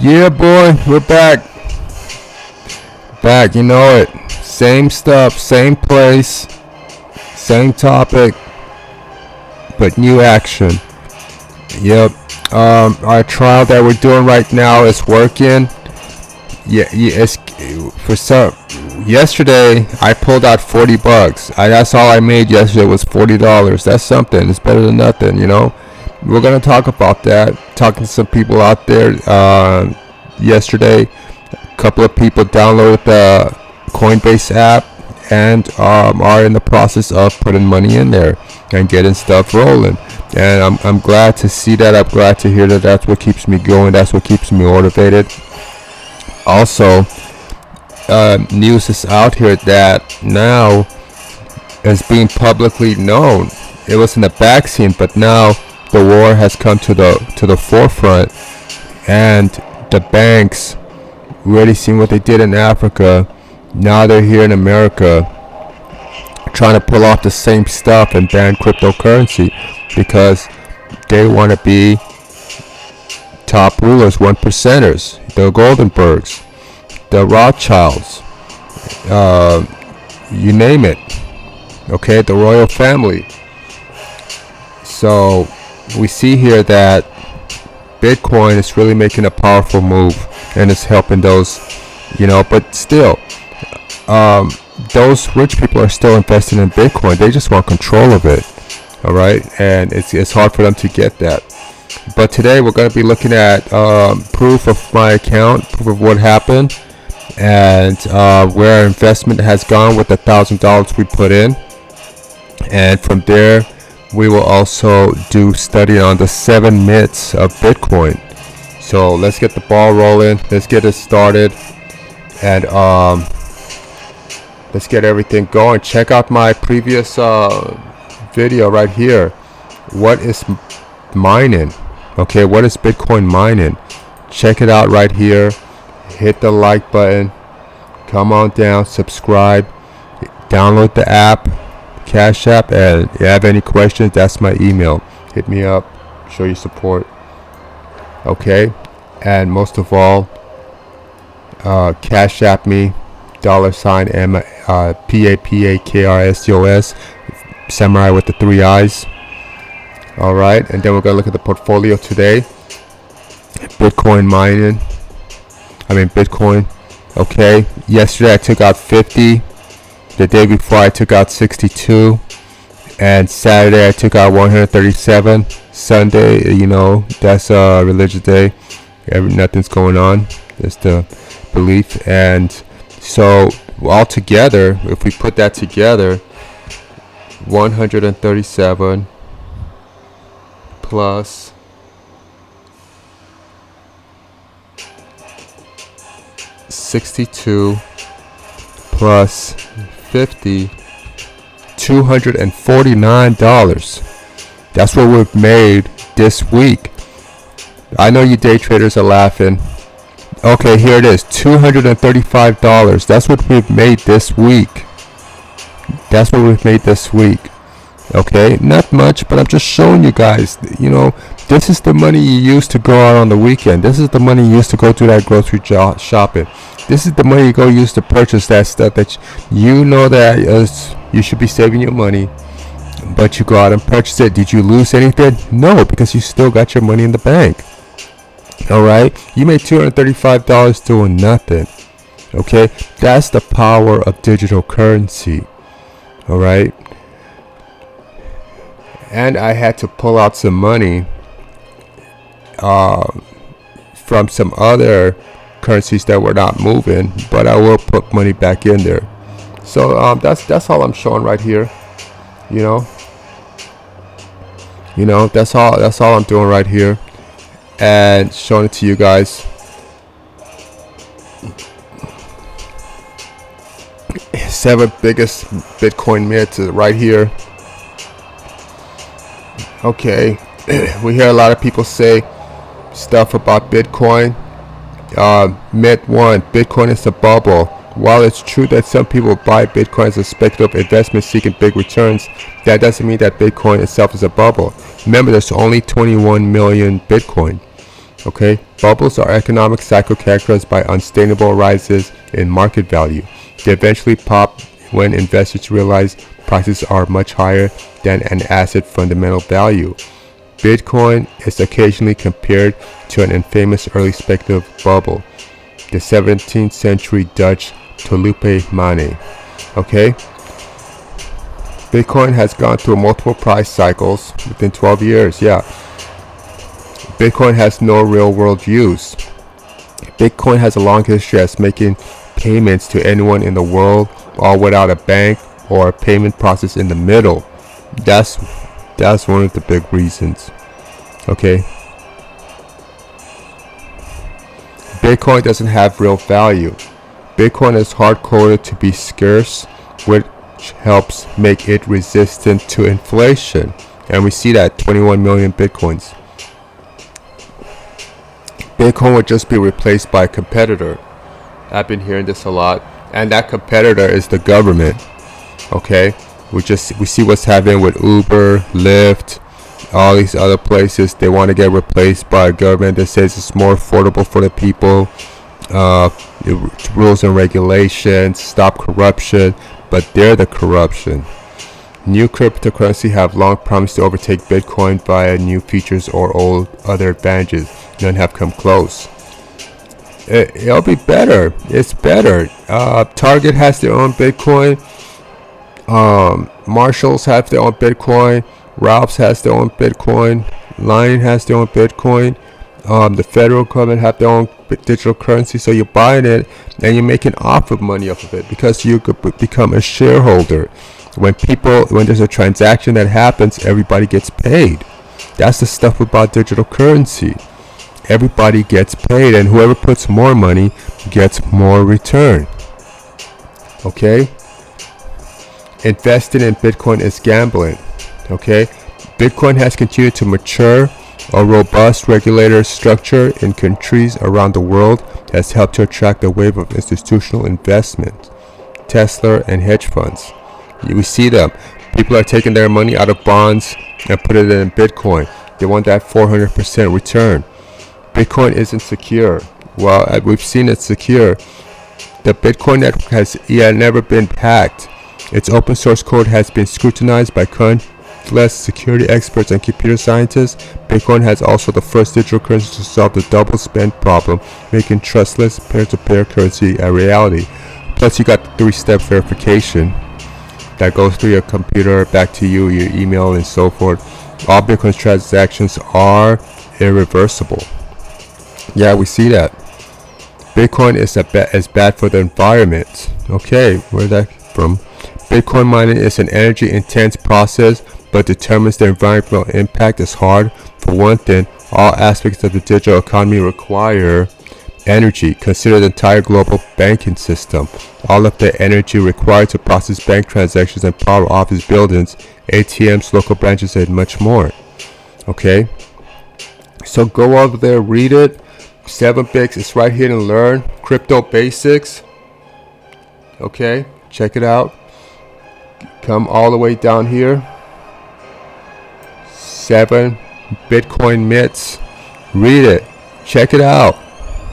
Yeah, boy, we're back. Back, you know it. Same stuff, same place, same topic, but new action. Yep. Our trial that we're doing right now is working. Yeah, it's for some. Yesterday, I pulled out $40. That's all I made yesterday was $40. That's something. It's better than nothing, you know. We're gonna talk about that. Talking to some people out there. Yesterday, a couple of people downloaded the Coinbase app and are in the process of putting money in there and getting stuff rolling. And I'm glad to see that. I'm glad to hear that. That's what keeps me going. That's what keeps me motivated. Also, news is out here that now is being publicly known. It was in the backseat, but now the war has come to the forefront, and the banks already seen what they did in Africa. Now they're here in America trying to pull off the same stuff and ban cryptocurrency because they want to be top rulers, 1%ers, the Goldenbergs, the Rothschilds, you name it. Okay, the royal family. So we see here that Bitcoin is really making a powerful move and it's helping those, you know, but still, those rich people are still investing in Bitcoin. They just want control of it. All right, and it's hard for them to get that. But today we're going to be looking at proof of my account, proof of what happened, and where our investment has gone with the $1,000 we put in. And from there, we will also do study on the 7 myths of Bitcoin. So let's get the ball rolling. Let's get it started, and let's get everything going. Check out my previous video right here. What is mining? Okay, what is Bitcoin mining? Check it out right here. Hit the like button. Come on down, subscribe, download the app, Cash App, and if you have any questions, that's my email. Hit me up, show your support. Okay, and most of all, Cash App me, $PAPAKRSTOS, Samurai with the 3 eyes. All right, and then we're gonna look at the portfolio today. Bitcoin. Okay, yesterday I took out 50. The day before I took out 62, and Saturday I took out 137. Sunday, you know, that's a religious day. Nothing's going on. It's the belief. And so all together, if we put that together, 137 plus 62 plus 50, $249. That's what we've made this week. I know you day traders are laughing. Okay, here it is, $235. That's what we've made this week. Okay, not much, but I'm just showing you guys, you know, this is the money you use to go out on the weekend. This is the money you use to go do that grocery shopping. This is the money you go use to purchase that stuff that you know that you should be saving your money, but you go out and purchase it. Did you lose anything? No, because you still got your money in the bank. All right, you made $235 doing nothing. Okay, that's the power of digital currency. All right, and I had to pull out some money from some other currencies that were not moving, but I will put money back in there. So that's all I'm showing right here. You know, that's all I'm doing right here, and showing it to you guys. Seven biggest Bitcoin myths right here. Okay, we hear a lot of people say stuff about Bitcoin. Myth 1, Bitcoin is a bubble. While it's true that some people buy Bitcoin as a speculative investment seeking big returns, that doesn't mean that Bitcoin itself is a bubble. Remember, there's only 21 million Bitcoin. Okay, bubbles are economic cycle characterized by unsustainable rises in market value. They eventually pop when investors realize prices are much higher than an asset fundamental value. Bitcoin is occasionally compared to an infamous early speculative bubble, the 17th century Dutch tulpe money. Okay, Bitcoin has gone through multiple price cycles within 12 years. Yeah, Bitcoin has no real world use. Bitcoin has a long history as making payments to anyone in the world, all without a bank or a payment process in the middle. That's one of the big reasons. Okay, Bitcoin doesn't have real value. Bitcoin is hard-coded to be scarce, which helps make it resistant to inflation. And we see that 21 million Bitcoins. Bitcoin would just be replaced by a competitor. I've been hearing this a lot. And that competitor is the government. Okay? We see what's happening with Uber, Lyft, all these other places. They want to get replaced by a government that says it's more affordable for the people. Rules and regulations, stop corruption, but they're the corruption. New cryptocurrency have long promised to overtake Bitcoin via new features or old other advantages. None have come close. It'll be better. It's better. Target has their own Bitcoin. Marshalls have their own Bitcoin. Ralph's has their own Bitcoin. Lion has their own Bitcoin. The federal government have their own digital currency, so you're buying it and you're making off of money off of it because you could become a shareholder. When there's a transaction that happens, everybody gets paid. That's the stuff about digital currency. Everybody gets paid, and whoever puts more money gets more return. Okay? Investing in Bitcoin is gambling. Okay? Bitcoin has continued to mature. A robust regulator structure in countries around the world has helped to attract a wave of institutional investment. Tesla and hedge funds. We see them. People are taking their money out of bonds and put it in Bitcoin. They want that 400% return. Bitcoin isn't secure. Well, we've seen it secure. The Bitcoin network has never been hacked. Its open source code has been scrutinized by countless security experts and computer scientists. Bitcoin has also the first digital currency to solve the double spend problem, making trustless peer-to-peer currency a reality. Plus, you got the 3-step verification that goes through your computer back to you, your email, and so forth. All Bitcoin transactions are irreversible. Yeah, we see that. Bitcoin is bad for the environment. Okay, where's that from? Bitcoin mining is an energy-intense process, but determines the environmental impact is hard. For one thing, all aspects of the digital economy require energy. Consider the entire global banking system. All of the energy required to process bank transactions and power office buildings, ATMs, local branches, and much more. Okay? So go over there, read it. 7bix is right here to learn. Crypto basics. Okay? Check it out. Come all the way down here. 7 Bitcoin myths. Read it. Check it out.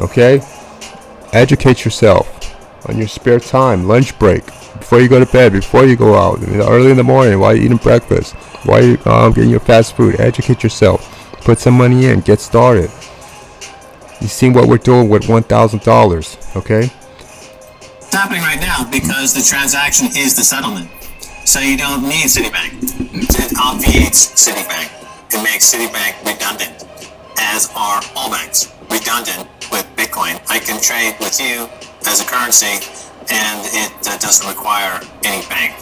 Okay? Educate yourself on your spare time, lunch break, before you go to bed, before you go out, early in the morning, while you're eating breakfast, while you're getting your fast food. Educate yourself. Put some money in. Get started. You seen what we're doing with $1,000, okay? It's happening right now because the transaction is the settlement. So you don't need Citibank. It obviates Citibank. It makes Citibank redundant, as are all banks redundant with Bitcoin. I can trade with you as a currency, and it doesn't require any bank.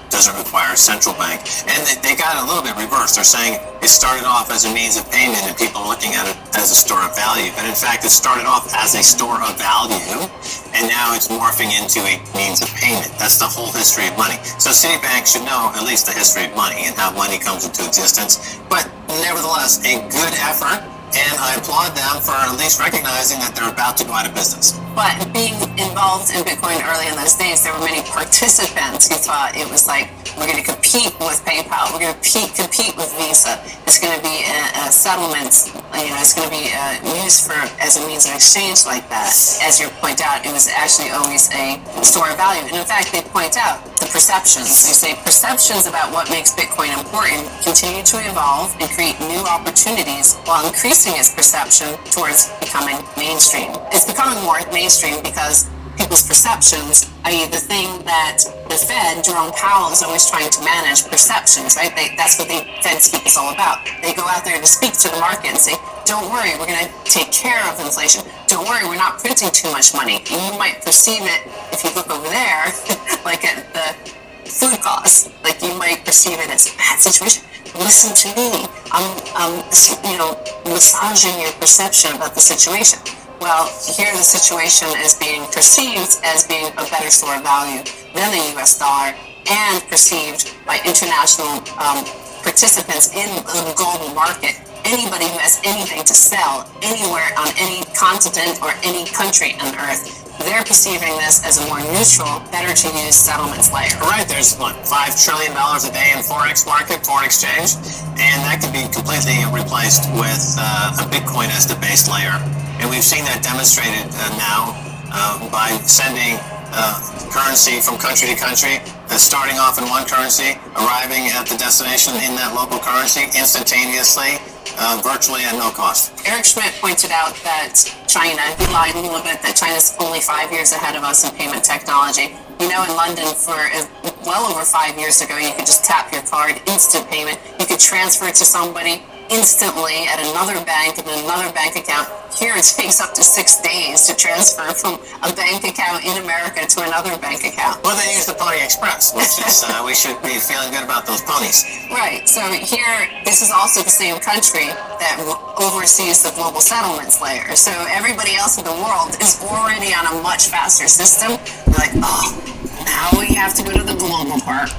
Doesn't require a central bank. And they got it a little bit reversed. They're saying it started off as a means of payment and people are looking at it as a store of value. But in fact, it started off as a store of value and now it's morphing into a means of payment. That's the whole history of money. So Citibank should know at least the history of money and how money comes into existence. But nevertheless, a good effort, and I applaud them for at least recognizing that they're about to go out of business. But being involved in Bitcoin early in those days, there were many participants who thought it was like, we're going to compete with PayPal, we're going to compete with Visa, it's going to be a settlement, it's going to be used as a means of exchange like that. As you point out, it was actually always a store of value. And in fact, they point out the perceptions. They say perceptions about what makes Bitcoin important continue to evolve and create new opportunities while increasing its perception towards becoming mainstream. It's becoming more mainstream because people's perceptions, i.e. the thing that the Fed, Jerome Powell, is always trying to manage, perceptions, right? That's what the Fed speak is all about. They go out there to speak to the market and say, don't worry, we're going to take care of inflation. Don't worry, we're not printing too much money. And you might perceive it, if you look over there, like at the food costs, like you might perceive it as a bad situation. Listen to me. I'm massaging your perception about the situation. Well, here the situation is being perceived as being a better store of value than the US dollar and perceived by international participants in the global market. Anybody who has anything to sell anywhere on any continent or any country on earth, they're perceiving this as a more neutral, better to use settlements layer. Right, there's $5 trillion a day in Forex market, foreign exchange, and that could be completely replaced with a Bitcoin as the base layer. And we've seen that demonstrated now by sending currency from country to country, starting off in one currency, arriving at the destination in that local currency instantaneously, virtually at no cost. Eric Schmidt pointed out that China, he lied a little bit, that China's only 5 years ahead of us in payment technology. In London for well over 5 years ago, you could just tap your card, instant payment. You could transfer it to somebody instantly at another bank in another bank account. Here it takes up to 6 days to transfer from a bank account in America to another bank account. Well, they use the Pony Express, which is, we should be feeling good about those ponies. Right, so here, this is also the same country that oversees the global settlements layer. So everybody else in the world is already on a much faster system. They're like, now we have to go to the global part.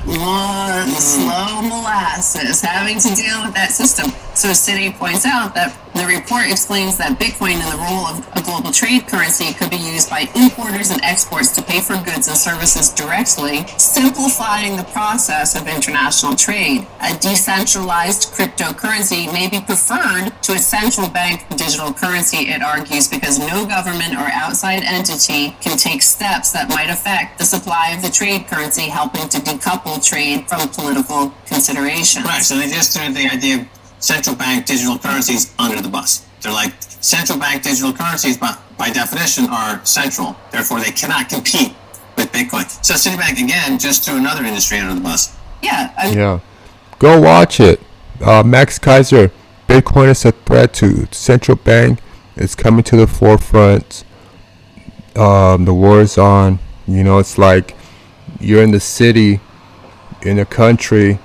Slow molasses, having to deal with that system. So Citi points out that the report explains that Bitcoin and the role of a global trade currency could be used by importers and exports to pay for goods and services directly, simplifying the process of international trade. A decentralized cryptocurrency may be preferred to a central bank digital currency, it argues, because no government or outside entity can take steps that might affect the supply of the trade currency, helping to decouple trade from political consideration. Right, so they just threw the idea of central bank digital currencies under the bus. They're like, central bank digital currencies by definition are central, therefore they cannot compete with Bitcoin. So Citibank again just threw another industry under the bus. Yeah. Go watch it. Max Kaiser, Bitcoin is a threat to central bank. It's coming to the forefront. The war is on. It's like you're in the city, in a country,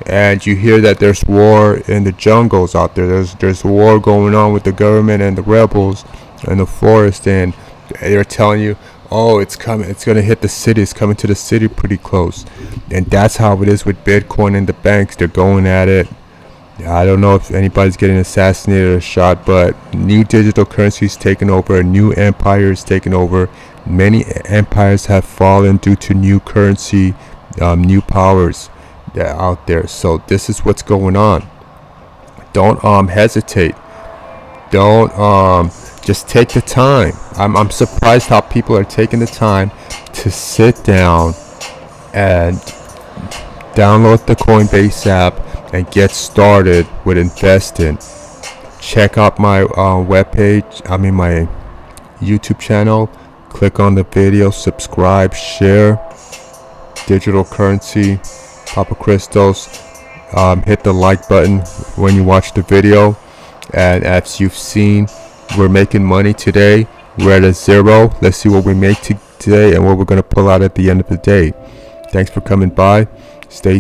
and you hear that there's war in the jungles out there. There's war going on with the government and the rebels in the forest, and they're telling you, oh, it's coming, it's going to hit the city, it's coming to the city pretty close. And that's how it is with Bitcoin and the banks. They're going at it. I don't know if anybody's getting assassinated or shot, but new digital currencies taking over, a new empire is taking over. Many empires have fallen due to new currency, new powers that are out there. So this is what's going on. Don't hesitate. Don't just take the time. I'm surprised how people are taking the time to sit down and download the Coinbase app and get started with investing. Check out my webpage, my YouTube channel. Click on the video, subscribe, share. Digital currency, Papa Christos. Hit the like button when you watch the video. And as you've seen, we're making money today. We're at a zero. Let's see what we make today and what we're going to pull out at the end of the day. Thanks for coming by. Stay